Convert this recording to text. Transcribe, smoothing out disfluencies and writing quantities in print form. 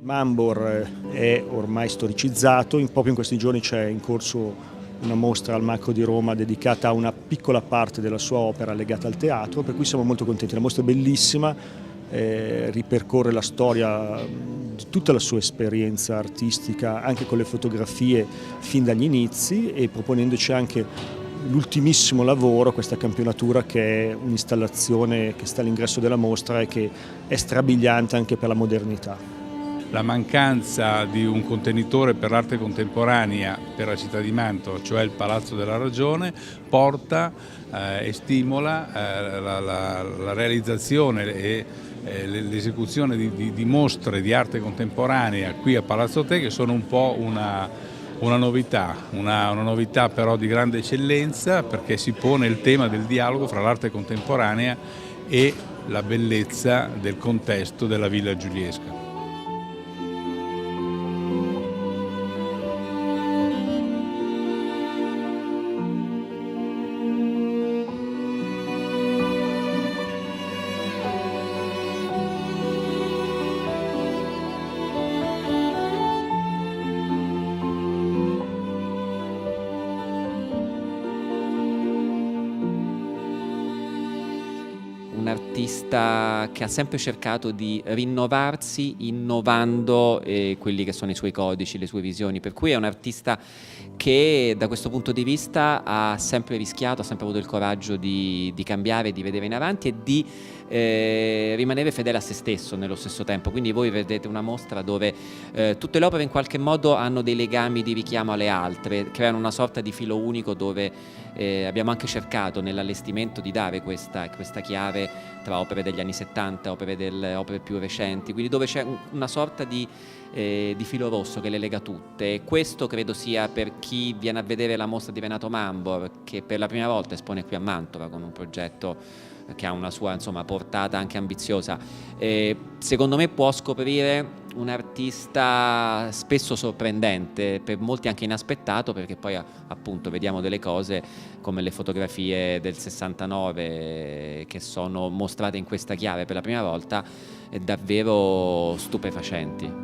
Mambor è ormai storicizzato, proprio in questi giorni c'è in corso una mostra al Macro di Roma dedicata a una piccola parte della sua opera legata al teatro, per cui siamo molto contenti. La mostra è bellissima, ripercorre la storia di tutta la sua esperienza artistica, anche con le fotografie fin dagli inizi, e proponendoci anche l'ultimissimo lavoro, questa campionatura, che è un'installazione che sta all'ingresso della mostra e che è strabiliante anche per la modernità. La mancanza di un contenitore per l'arte contemporanea per la città di Mantova, cioè il Palazzo della Ragione, porta e stimola la realizzazione e l'esecuzione di mostre di arte contemporanea qui a Palazzo Te, che sono un po' una novità però di grande eccellenza, perché si pone il tema del dialogo fra l'arte contemporanea e la bellezza del contesto della Villa Giuliesca. Un artista che ha sempre cercato di rinnovarsi innovando quelli che sono i suoi codici, le sue visioni, per cui è un artista che da questo punto di vista ha sempre rischiato, ha sempre avuto il coraggio di cambiare, di vedere in avanti e di rimanere fedele a se stesso nello stesso tempo. Quindi voi vedete una mostra dove tutte le opere in qualche modo hanno dei legami di richiamo alle altre, creano una sorta di filo unico dove abbiamo anche cercato nell'allestimento di dare questa chiave tra opere degli anni 70 e opere più recenti, quindi dove c'è una sorta di filo rosso che le lega tutte. E questo credo sia per chi viene a vedere la mostra di Renato Mambor, che per la prima volta espone qui a Mantova con un progetto che ha una sua portata anche ambiziosa. Secondo me può scoprire un artista spesso sorprendente, per molti anche inaspettato, perché poi appunto vediamo delle cose come le fotografie del 69 che sono mostrate in questa chiave per la prima volta, davvero stupefacenti.